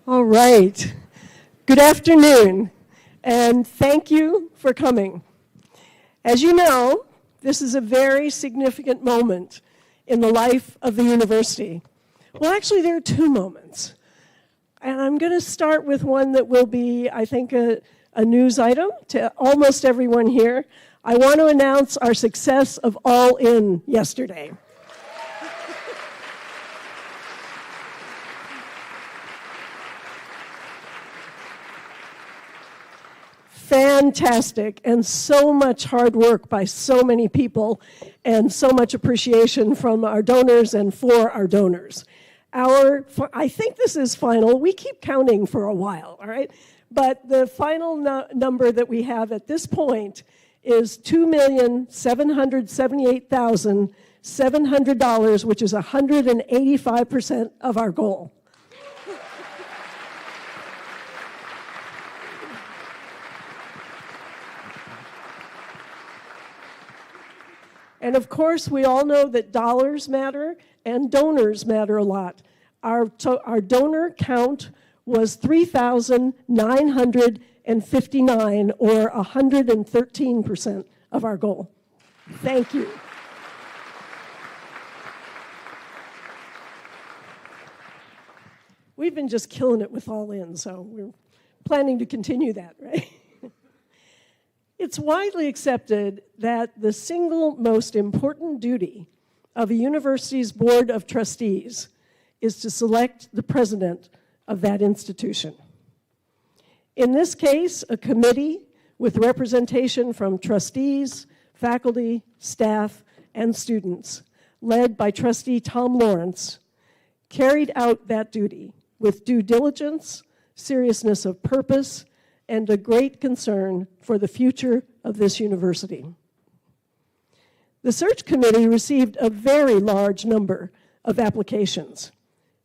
All right. Good afternoon, and thank you for coming. As you know, this is a very significant moment in the life of the university. Well, actually, there are two moments. And I'm going to start with one that will be, I think, a news item to almost everyone here. I want to announce our success of All In yesterday. Fantastic, and so much hard work by so many people, and so much appreciation from our donors and for our donors. I think this is final. We keep counting for a while, all right? But the final number that we have at this point is $2,778,700, which is 185% of our goal. And of course, we all know that dollars matter and donors matter a lot. Our donor count was 3,959, or 113% of our goal. Thank you. We've been just killing it with All In, so we're planning to continue that, right? It's widely accepted that the single most important duty of a university's board of trustees is to select the president of that institution. In this case, a committee with representation from trustees, faculty, staff, and students, led by Trustee Tom Lawrence, carried out that duty with due diligence, seriousness of purpose, and a great concern for the future of this university. The search committee received a very large number of applications,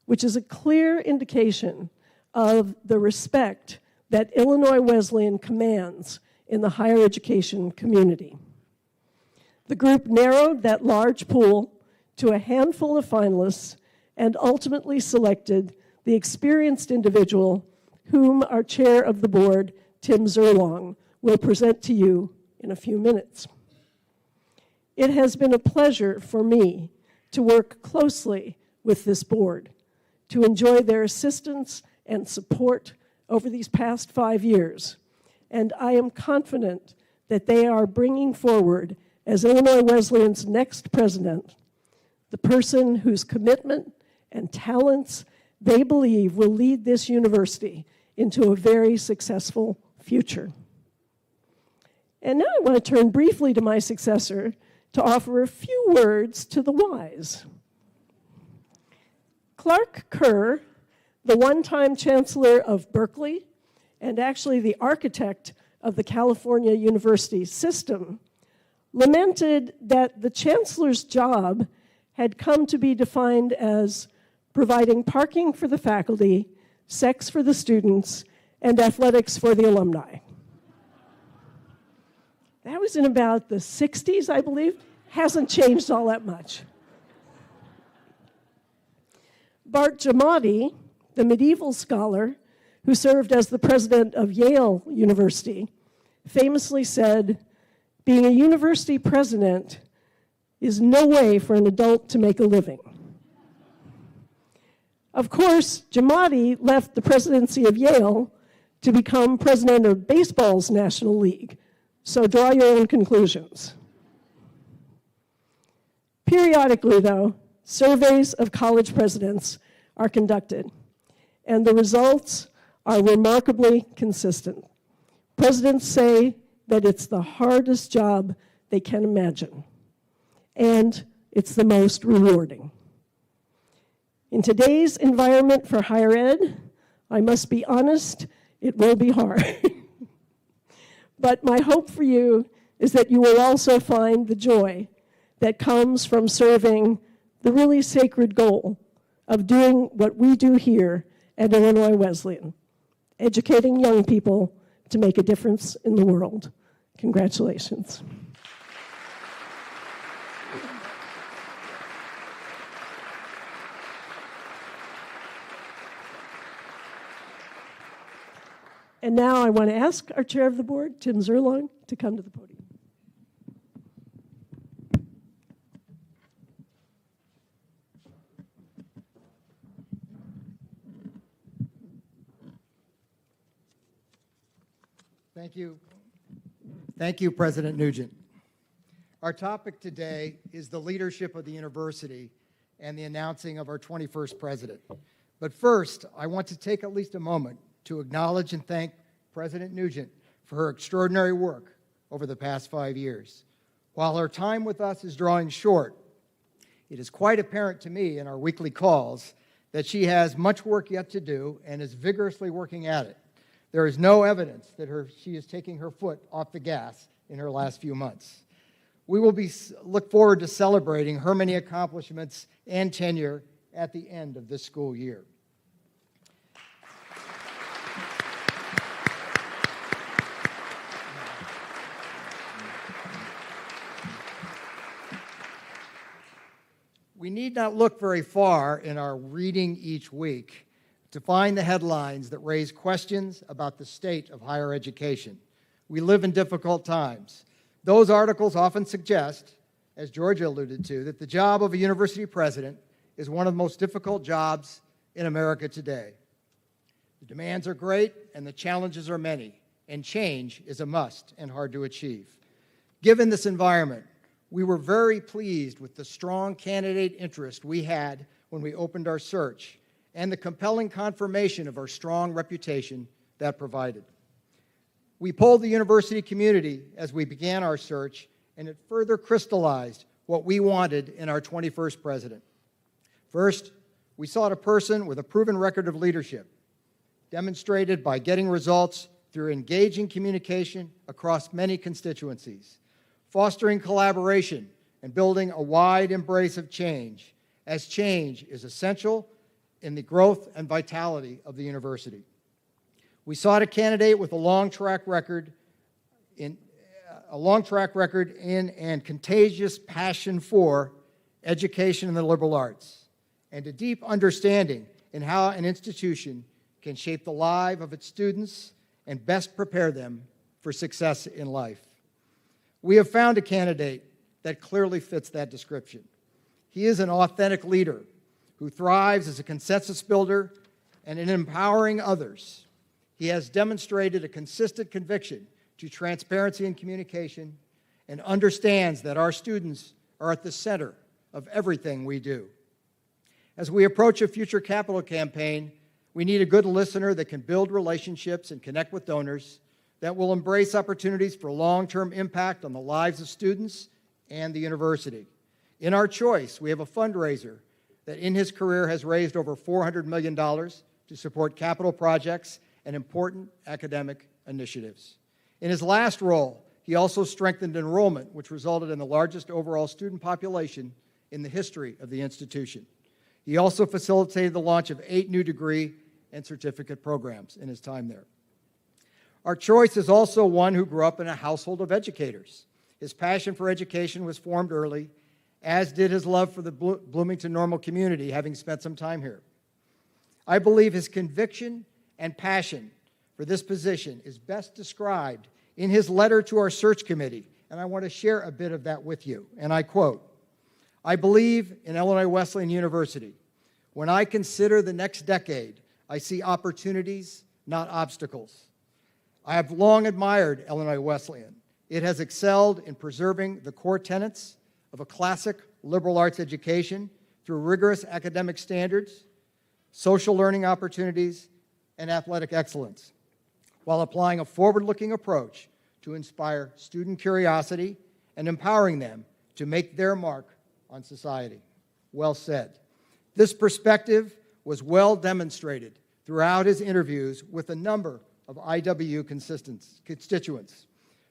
which is a clear indication of the respect that Illinois Wesleyan commands in the higher education community. The group narrowed that large pool to a handful of finalists and ultimately selected the experienced individual whom our chair of the board, Tim Zerlong, will present to you in a few minutes. It has been a pleasure for me to work closely with this board, to enjoy their assistance and support over these past 5 years, and I am confident that they are bringing forward, as Illinois Wesleyan's next president, the person whose commitment and talents they believe will lead this university into a very successful future. And now I want to turn briefly to my successor to offer a few words to the wise. Clark Kerr, the one-time chancellor of Berkeley, and actually the architect of the California University system, lamented that the chancellor's job had come to be defined as providing parking for the faculty, sex for the students, and athletics for the alumni. That was in about the 60s, I believe. Hasn't changed all that much. Bart Giamatti, the medieval scholar who served as the president of Yale University, famously said, "Being a university president is no way for an adult to make a living." Of course, Giamatti left the presidency of Yale to become president of baseball's National League, so draw your own conclusions. Periodically, though, surveys of college presidents are conducted, and the results are remarkably consistent. Presidents say that it's the hardest job they can imagine, and it's the most rewarding. In today's environment for higher ed, I must be honest, it will be hard. But my hope for you is that you will also find the joy that comes from serving the really sacred goal of doing what we do here at Illinois Wesleyan, educating young people to make a difference in the world. Congratulations. And now I want to ask our chair of the board, Tim Zerlong, to come to the podium. Thank you. Thank you, President Nugent. Our topic today is the leadership of the university and the announcing of our 21st president. But first, I want to take at least a moment to acknowledge and thank President Nugent for her extraordinary work over the past 5 years. While her time with us is drawing short, it is quite apparent to me in our weekly calls that she has much work yet to do and is vigorously working at it. There is no evidence that she is taking her foot off the gas in her last few months. We will look forward to celebrating her many accomplishments and tenure at the end of this school year. We need not look very far in our reading each week to find the headlines that raise questions about the state of higher education. We live in difficult times. Those articles often suggest, as Georgia alluded to, that the job of a university president is one of the most difficult jobs in America today. The demands are great and the challenges are many, and change is a must and hard to achieve. Given this environment, we were very pleased with the strong candidate interest we had when we opened our search and the compelling confirmation of our strong reputation that provided. We polled the university community as we began our search, and it further crystallized what we wanted in our 21st president. First, we sought a person with a proven record of leadership, demonstrated by getting results through engaging communication across many constituencies, fostering collaboration, and building a wide embrace of change, as change is essential in the growth and vitality of the university. We sought a candidate with a long track record in and contagious passion for education and the liberal arts, and a deep understanding in how an institution can shape the lives of its students and best prepare them for success in life. We have found a candidate that clearly fits that description. He is an authentic leader who thrives as a consensus builder and in empowering others. He has demonstrated a consistent conviction to transparency and communication and understands that our students are at the center of everything we do. As we approach a future capital campaign, we need a good listener that can build relationships and connect with donors, that will embrace opportunities for long-term impact on the lives of students and the university. In our choice, we have a fundraiser that in his career has raised over $400 million to support capital projects and important academic initiatives. In his last role, he also strengthened enrollment, which resulted in the largest overall student population in the history of the institution. He also facilitated the launch of 8 new degree and certificate programs in his time there. Our choice is also one who grew up in a household of educators. His passion for education was formed early, as did his love for the Bloomington Normal community, having spent some time here. I believe his conviction and passion for this position is best described in his letter to our search committee, and I want to share a bit of that with you. And I quote, "I believe in Illinois Wesleyan University. When I consider the next decade, I see opportunities, not obstacles. I have long admired Illinois Wesleyan. It has excelled in preserving the core tenets of a classic liberal arts education through rigorous academic standards, social learning opportunities, and athletic excellence, while applying a forward-looking approach to inspire student curiosity and empowering them to make their mark on society." Well said. This perspective was well demonstrated throughout his interviews with a number of IWU constituents.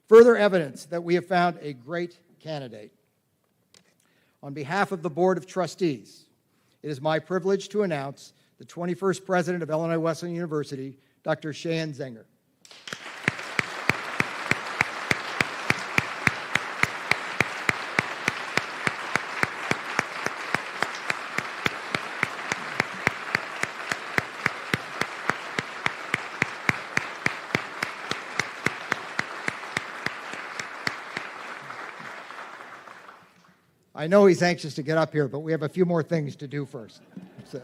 Further evidence that we have found a great candidate. On behalf of the Board of Trustees, it is my privilege to announce the 21st President of Illinois Wesleyan University, Dr. Cheyenne Zenger. I know he's anxious to get up here, but we have a few more things to do first. So,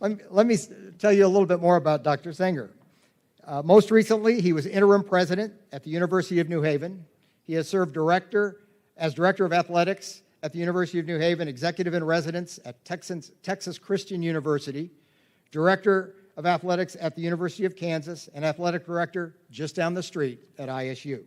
let me tell you a little bit more about Dr. Zenger. Most recently, he was interim president at the University of New Haven. He has served as director of athletics at the University of New Haven, executive in residence at Texas Christian University, director of athletics at the University of Kansas, and athletic director just down the street at ISU.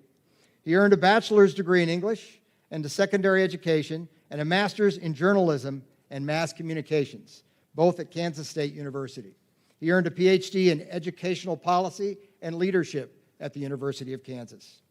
He earned a bachelor's degree in English and secondary education and a master's in journalism and mass communications, both at Kansas State University. He earned a PhD in educational policy and leadership at the University of Kansas.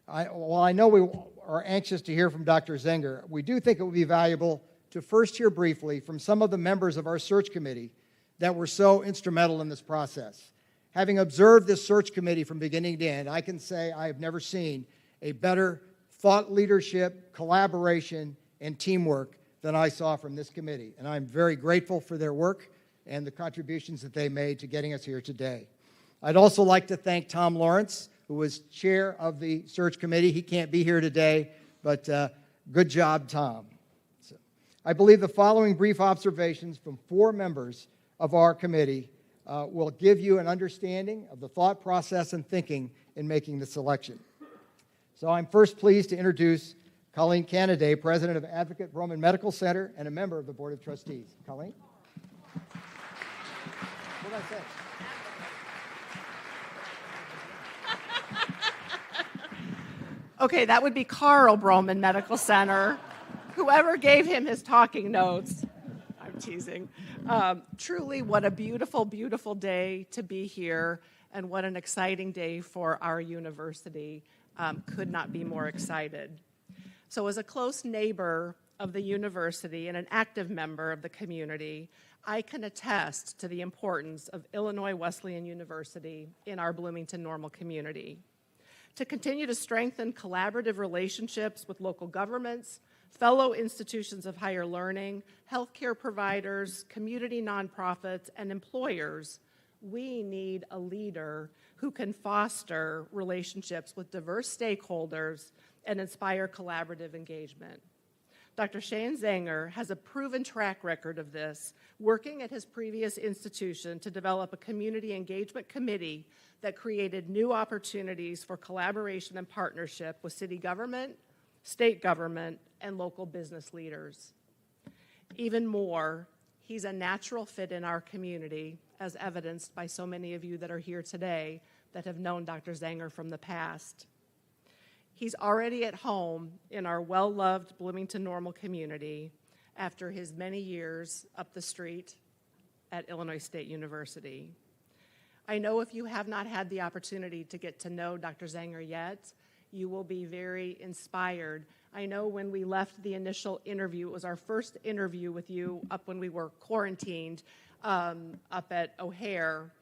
While I know we are anxious to hear from Dr. Zenger, we do think it would be valuable to first hear briefly from some of the members of our search committee that were so instrumental in this process. Having observed this search committee from beginning to end, I can say I have never seen a better thought leadership, collaboration, and teamwork than I saw from this committee. And I'm very grateful for their work and the contributions that they made to getting us here today. I'd also like to thank Tom Lawrence, who was chair of the search committee. He can't be here today, but good job, Tom. So, I believe the following brief observations from 4 members of our committee will give you an understanding of the thought process and thinking in making the selection. So I'm first pleased to introduce Colleen Canaday, president of Advocate Broman Medical Center and a member of the Board of Trustees. Colleen? What did I say? Okay, that would be Carl Broman Medical Center. Whoever gave him his talking notes. I'm teasing. Truly, what a beautiful, beautiful day to be here, and what an exciting day for our university. Could not be more excited. So as a close neighbor of the university and an active member of the community, I can attest to the importance of Illinois Wesleyan University in our Bloomington Normal community. To continue to strengthen collaborative relationships with local governments, fellow institutions of higher learning, healthcare providers, community nonprofits, and employers, we need a leader who can foster relationships with diverse stakeholders and inspire collaborative engagement. Dr. Cheyenne Zenger has a proven track record of this, working at his previous institution to develop a community engagement committee that created new opportunities for collaboration and partnership with city government, state government, and local business leaders. Even more, he's a natural fit in our community, as evidenced by so many of you that are here today that have known Dr. Zenger from the past. He's already at home in our well-loved Bloomington Normal community after his many years up the street at Illinois State University. I know if you have not had the opportunity to get to know Dr. Zenger yet, you will be very inspired. I know when we left the initial interview, it was our first interview with you up when we were quarantined up at O'Hare,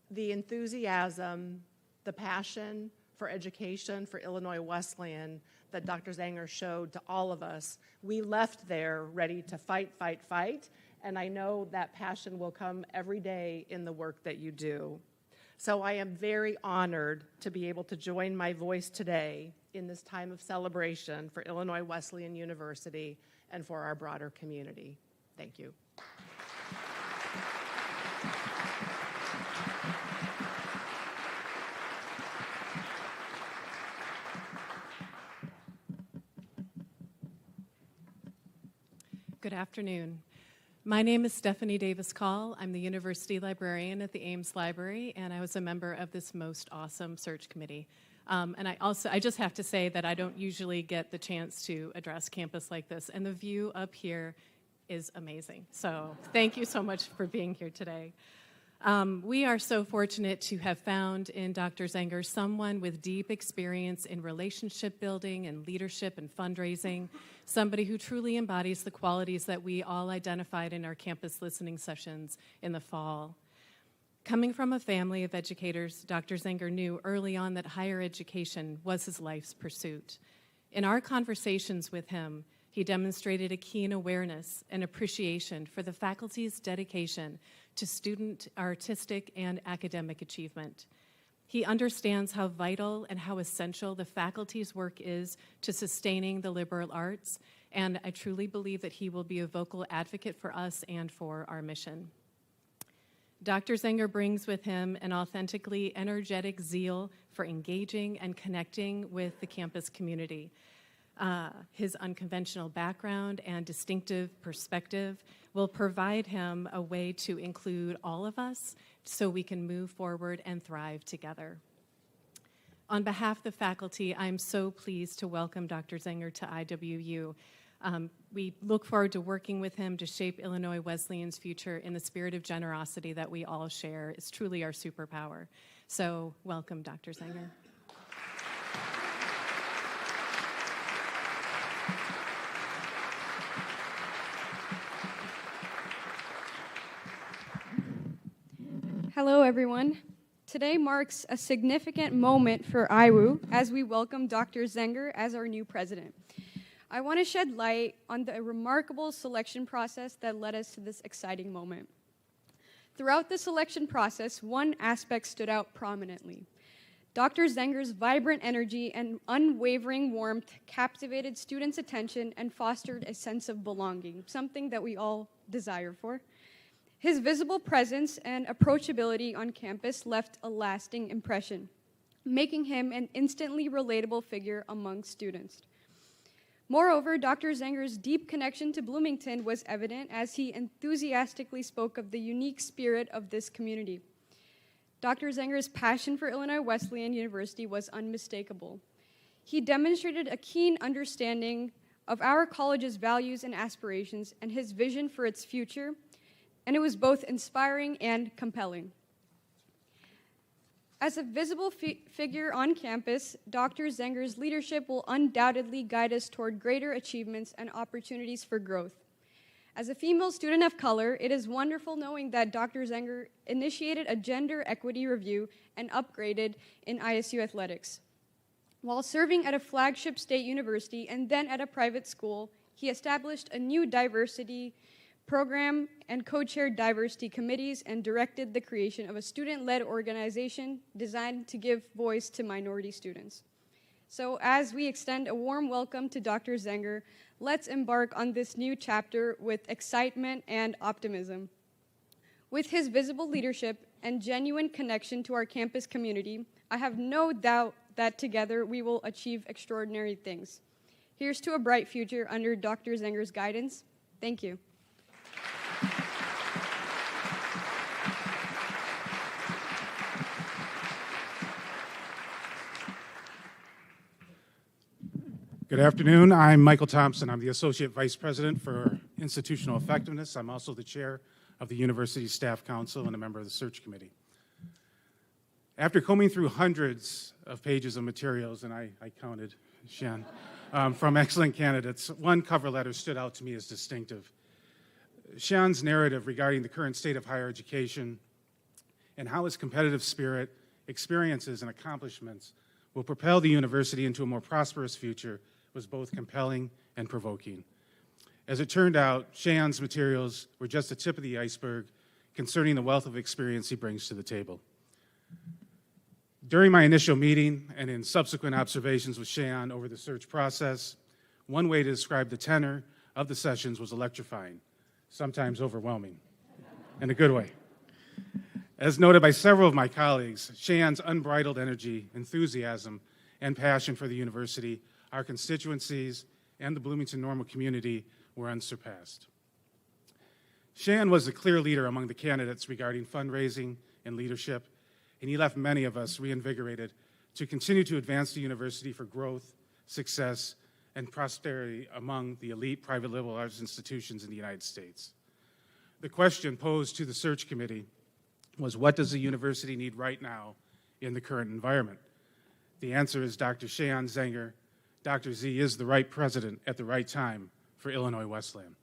the enthusiasm, the passion for education for Illinois Wesleyan that Dr. Zenger showed to all of us. We left there ready to fight, fight, fight, and I know that passion will come every day in the work that you do. So I am very honored to be able to join my voice today in this time of celebration for Illinois Wesleyan University and for our broader community. Thank you. Good afternoon. My name is Stephanie Davis Call. I'm the university librarian at the Ames Library, and I was a member of this most awesome search committee. And I just have to say that I don't usually get the chance to address campus like this, and the view up here is amazing. So thank you so much for being here today. We are so fortunate to have found in Dr. Zenger someone with deep experience in relationship building and leadership and fundraising, somebody who truly embodies the qualities that we all identified in our campus listening sessions in the fall. Coming from a family of educators, Dr. Zenger knew early on that higher education was his life's pursuit. In our conversations with him, he demonstrated a keen awareness and appreciation for the faculty's dedication to student, artistic, and academic achievement. He understands how vital and how essential the faculty's work is to sustaining the liberal arts, and I truly believe that he will be a vocal advocate for us and for our mission. Dr. Zenger brings with him an authentically energetic zeal for engaging and connecting with the campus community. His unconventional background and distinctive perspective will provide him a way to include all of us so we can move forward and thrive together. On behalf of the faculty, I'm so pleased to welcome Dr. Zenger to IWU. We look forward to working with him to shape Illinois Wesleyan's future in the spirit of generosity that we all share. It's truly our superpower. So welcome, Dr. Zenger. Hello, everyone. Today marks a significant moment for IWU as we welcome Dr. Zenger as our new president. I want to shed light on the remarkable selection process that led us to this exciting moment. Throughout the selection process, one aspect stood out prominently. Dr. Zenger's vibrant energy and unwavering warmth captivated students' attention and fostered a sense of belonging, something that we all desire for. His visible presence and approachability on campus left a lasting impression, making him an instantly relatable figure among students. Moreover, Dr. Zenger's deep connection to Bloomington was evident as he enthusiastically spoke of the unique spirit of this community. Dr. Zenger's passion for Illinois Wesleyan University was unmistakable. He demonstrated a keen understanding of our college's values and aspirations and his vision for its future, and it was both inspiring and compelling. As a visible figure on campus, Dr. Zenger's leadership will undoubtedly guide us toward greater achievements and opportunities for growth. As a female student of color, it is wonderful knowing that Dr. Zenger initiated a gender equity review and upgraded in ISU athletics. While serving at a flagship state university and then at a private school, he established a new diversity program and co-chaired diversity committees and directed the creation of a student-led organization designed to give voice to minority students. So as we extend a warm welcome to Dr. Zenger, let's embark on this new chapter with excitement and optimism. With his visible leadership and genuine connection to our campus community, I have no doubt that together we will achieve extraordinary things. Here's to a bright future under Dr. Zenger's guidance. Thank you. Good afternoon. I'm Michael Thompson. I'm the Associate Vice President for Institutional Effectiveness. I'm also the Chair of the University Staff Council and a member of the Search Committee. After combing through hundreds of pages of materials, and I counted, Shan, from excellent candidates, one cover letter stood out to me as distinctive. Shan's narrative regarding the current state of higher education and how his competitive spirit, experiences, and accomplishments will propel the university into a more prosperous future was both compelling and provoking. As it turned out, Shan's materials were just the tip of the iceberg concerning the wealth of experience he brings to the table. During my initial meeting and in subsequent observations with Shan over the search process, one way to describe the tenor of the sessions was electrifying, sometimes overwhelming, in a good way. As noted by several of my colleagues, Shan's unbridled energy, enthusiasm, and passion for the university, our constituencies, and the Bloomington Normal community were unsurpassed. Shan was a clear leader among the candidates regarding fundraising and leadership, and he left many of us reinvigorated to continue to advance the university for growth, success, and prosperity among the elite private liberal arts institutions in the United States. The question posed to the search committee was, what does the university need right now in the current environment? The answer is Dr. Shayan Zenger. Dr. Z is the right president at the right time for Illinois Wesleyan.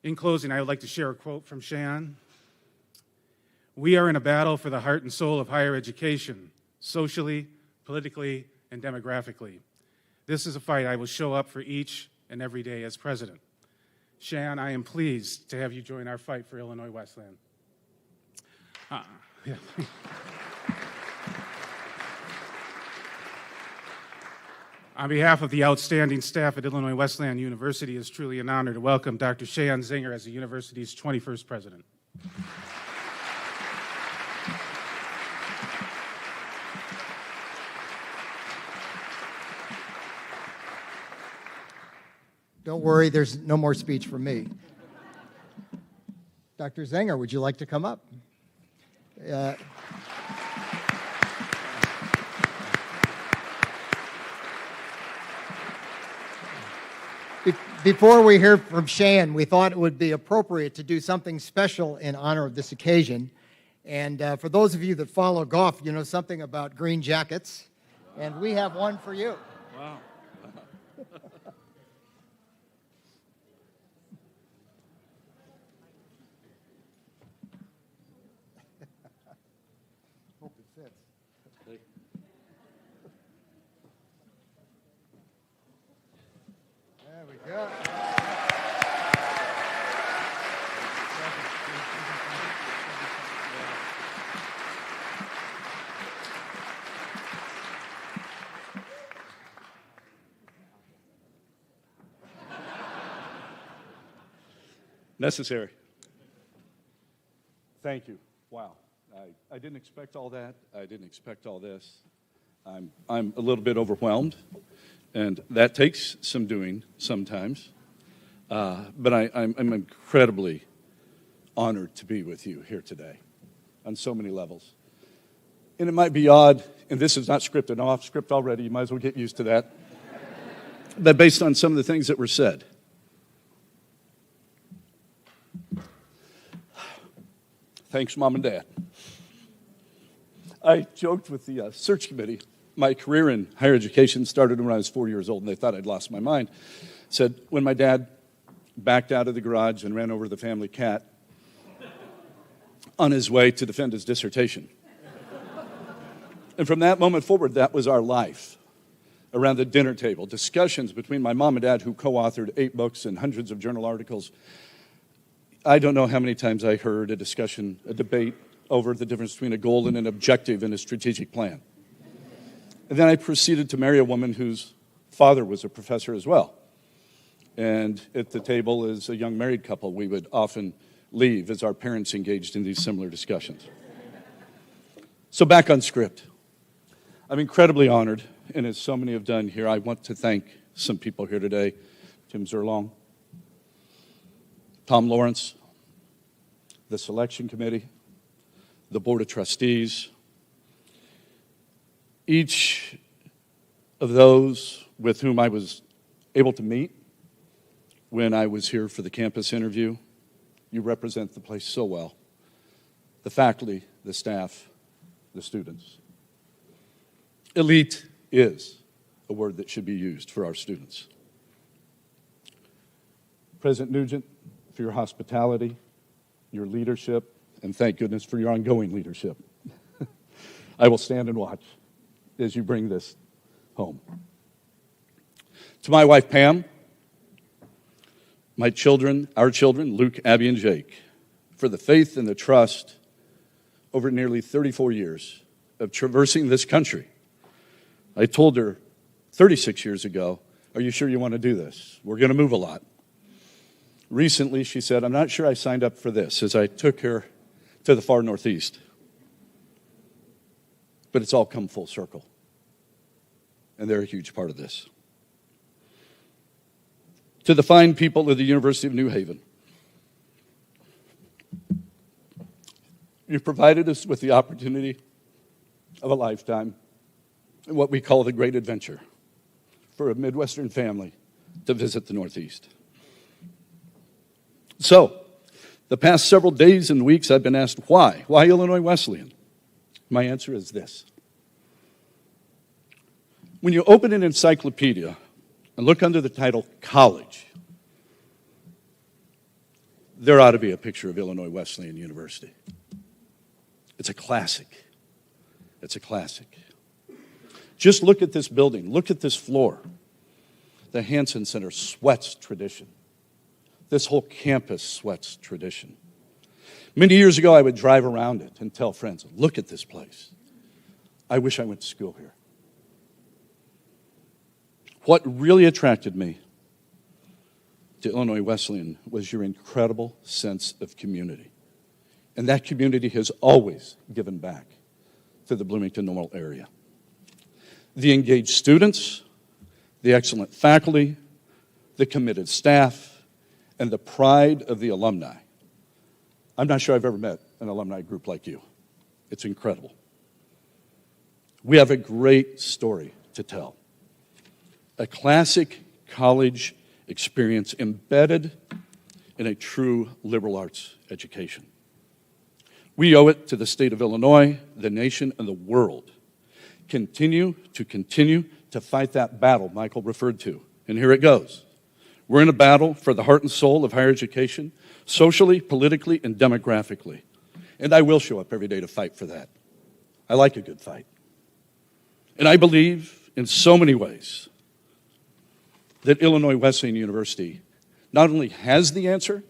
In closing, I would like to share a quote from Shayan. "We are in a battle for the heart and soul of higher education, socially, politically, and demographically. This is a fight I will show up for each and every day as president." Shayan, I am pleased to have you join our fight for Illinois Wesleyan. Yeah. On behalf of the outstanding staff at Illinois Wesleyan University, it is truly an honor to welcome Dr. Shayan Zenger as the university's 21st president. Don't worry, there's no more speech from me. Dr. Zenger, would you like to come up? Before we hear from Shayan, we thought it would be appropriate to do something special in honor of this occasion. And for those of you that follow golf, you know something about green jackets, and we have one for you. Wow. Hope it fits. There we go. Necessary. Thank you. Wow. I didn't expect all that. I didn't expect all this. I'm a little bit overwhelmed, and that takes some doing sometimes. But I'm incredibly honored to be with you here today on so many levels. And it might be odd, and this is not scripted. I'm off script already. You might as well get used to that. But based on some of the things that were said, thanks, Mom and Dad. I joked with the search committee. My career in higher education started when I was 4 years old, and they thought I'd lost my mind. Said, when my dad backed out of the garage and ran over the family cat on his way to defend his dissertation. And from that moment forward, that was our life. Around the dinner table, discussions between my mom and dad, who co-authored 8 books and hundreds of journal articles. I don't know how many times I heard a discussion, a debate over the difference between a goal and an objective in a strategic plan. And then I proceeded to marry a woman whose father was a professor as well. And at the table, as a young married couple, we would often leave as our parents engaged in these similar discussions. So back on script. I'm incredibly honored, and as so many have done here, I want to thank some people here today. Tim Zerlong, Tom Lawrence, the selection committee, the board of trustees, each of those with whom I was able to meet when I was here for the campus interview. You represent the place so well. The faculty, the staff, the students. Elite is a word that should be used for our students. President Nugent, for your hospitality, your leadership, and thank goodness for your ongoing leadership. I will stand and watch as you bring this home. To my wife, Pam, my children, our children, Luke, Abby, and Jake, for the faith and the trust over nearly 34 years of traversing this country. I told her 36 years ago, are you sure you want to do this? We're going to move a lot. Recently, she said, I'm not sure I signed up for this, as I took her to the far northeast. But it's all come full circle. And they're a huge part of this. To the fine people of the University of New Haven, you've provided us with the opportunity of a lifetime in what we call the great adventure for a Midwestern family to visit the Northeast. So, The past several days and weeks, I've been asked why. Why Illinois Wesleyan? My answer is this. When you open an encyclopedia and look under the title college, there ought to be a picture of Illinois Wesleyan University. It's a classic. It's a classic. Just look at this building. Look at this floor. The Hansen Center sweats tradition. This whole campus sweats tradition. Many years ago, I would drive around it and tell friends, look at this place. I wish I went to school here. What really attracted me to Illinois Wesleyan was your incredible sense of community. And that community has always given back to the Bloomington-Normal area. The engaged students, the excellent faculty, the committed staff, and the pride of the alumni. I'm not sure I've ever met an alumni group like you. It's incredible. We have a great story to tell. A classic college experience embedded in a true liberal arts education. We owe it to the state of Illinois, the nation, and the world. Continue to fight that battle Michael referred to. And here it goes. We're in a battle for the heart and soul of higher education, socially, politically, and demographically. And I will show up every day to fight for that. I like a good fight. And I believe in so many ways that Illinois Wesleyan University not only has the answer,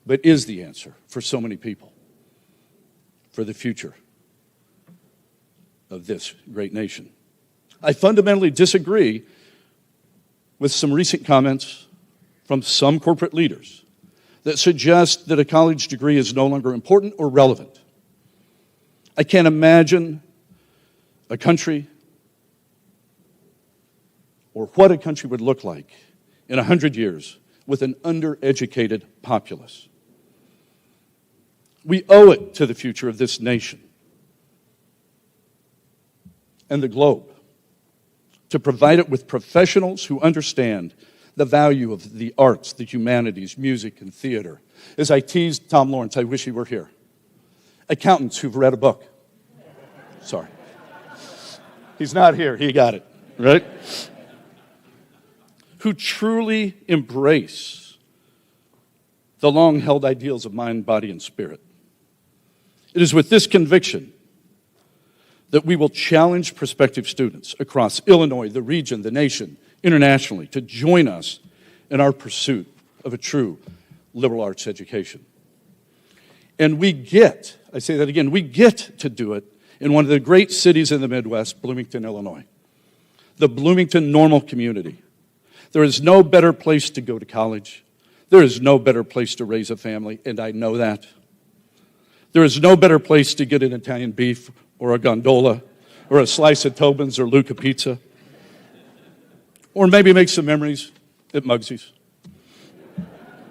but is the answer for so many people for the future of this great nation. I fundamentally disagree with some recent comments from some corporate leaders that suggest that a college degree is no longer important or relevant. I can't imagine a country or what a country would look like in 100 years with an undereducated populace. We owe it to the future of this nation and the globe to provide it with professionals who understand the value of the arts, the humanities, music, and theater. As I teased Tom Lawrence, I wish he were here. Accountants who've read a book. Sorry. He's not here. He got it, right? Who truly embrace the long-held ideals of mind, body, and spirit. It is with this conviction that we will challenge prospective students across Illinois, the region, the nation, internationally, to join us in our pursuit of a true liberal arts education. And we get, I say that again, we get to do it in one of the great cities in the Midwest, Bloomington, Illinois, the Bloomington-Normal community. There is no better place to go to college. There is no better place to raise a family, and I know that. There is no better place to get an Italian beef or a gondola or a slice of Tobin's or Luca pizza. Or maybe make some memories at Muggsy's.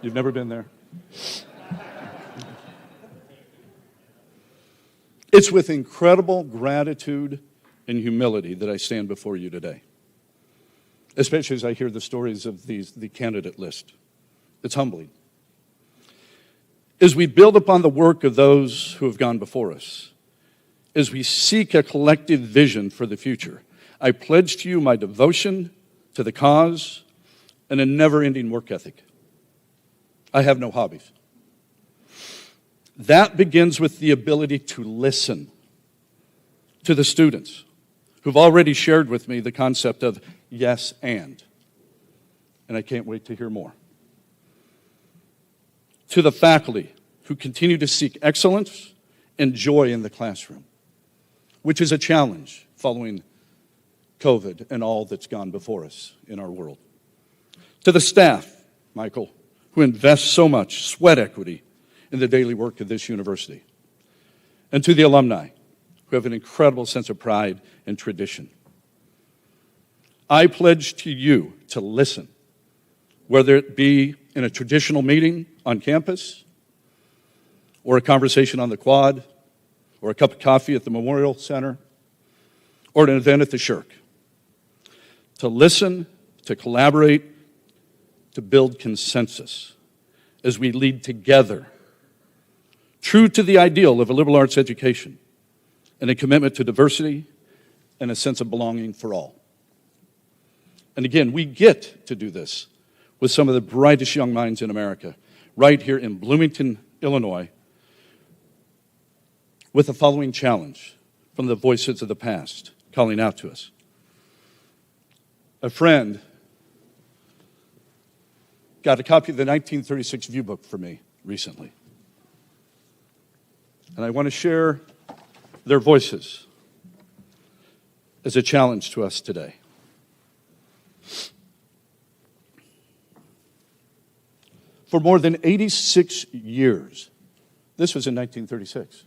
You've never been there? It's with incredible gratitude and humility that I stand before you today, especially as I hear the stories of the candidate list. It's humbling. As we build upon the work of those who have gone before us, as we seek a collective vision for the future, I pledge to you my devotion to the cause and a never-ending work ethic. I have no hobbies. That begins with the ability to listen to the students who've already shared with me the concept of yes and I can't wait to hear more. To the faculty who continue to seek excellence and joy in the classroom, which is a challenge following COVID and all that's gone before us in our world. To the staff, Michael, who invest so much sweat equity in the daily work of this university. And to the alumni, who have an incredible sense of pride and tradition. I pledge to you to listen, whether it be in a traditional meeting on campus, or a conversation on the quad, or a cup of coffee at the Memorial Center, or an event at the Shirk. To listen, to collaborate, to build consensus as we lead together true to the ideal of a liberal arts education and a commitment to diversity and a sense of belonging for all. And again, we get to do this with some of the brightest young minds in America, right here in Bloomington, Illinois, with the following challenge from the voices of the past calling out to us. A friend got a copy of the 1936 View Book for me recently. And I want to share their voices as a challenge to us today. For more than 86 years, this was in 1936.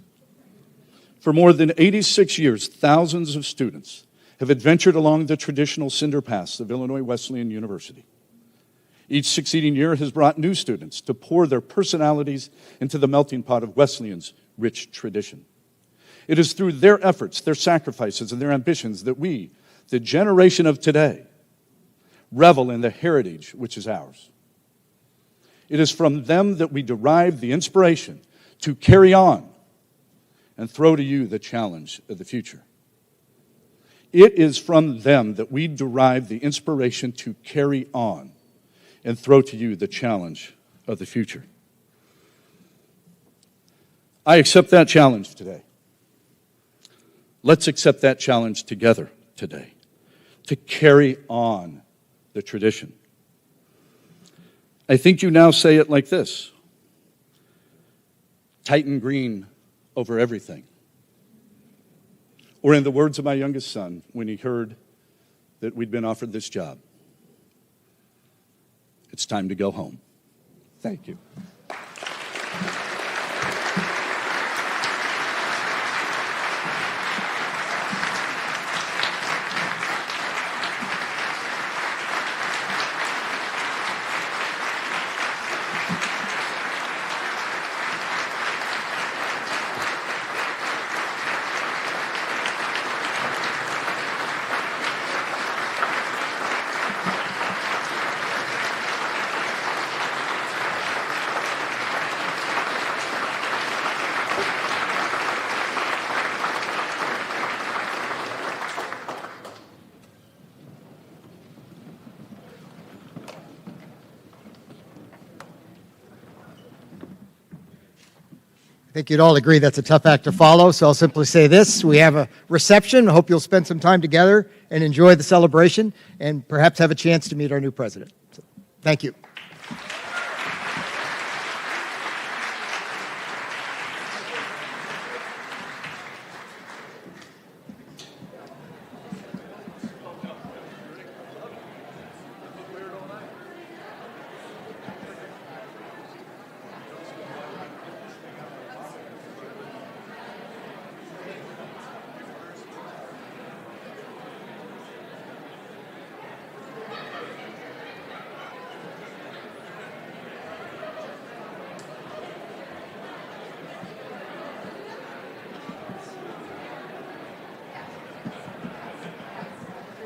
For more than 86 years, thousands of students have adventured along the traditional cinder paths of Illinois Wesleyan University. Each succeeding year has brought new students to pour their personalities into the melting pot of Wesleyan's rich tradition. It is through their efforts, their sacrifices, and their ambitions that we, the generation of today, revel in the heritage which is ours. It is from them that we derive the inspiration to carry on and throw to you the challenge of the future. It is from them that we derive the inspiration to carry on and throw to you the challenge of the future. I accept that challenge today. Let's accept that challenge together today to carry on the tradition. I think you now say it like this: Titan green over everything. Or in the words of my youngest son, when he heard that we'd been offered this job, it's time to go home. Thank you. I think you'd all agree that's a tough act to follow, so I'll simply say this. We have a reception. I hope you'll spend some time together and enjoy the celebration and perhaps have a chance to meet our new president. So, thank you.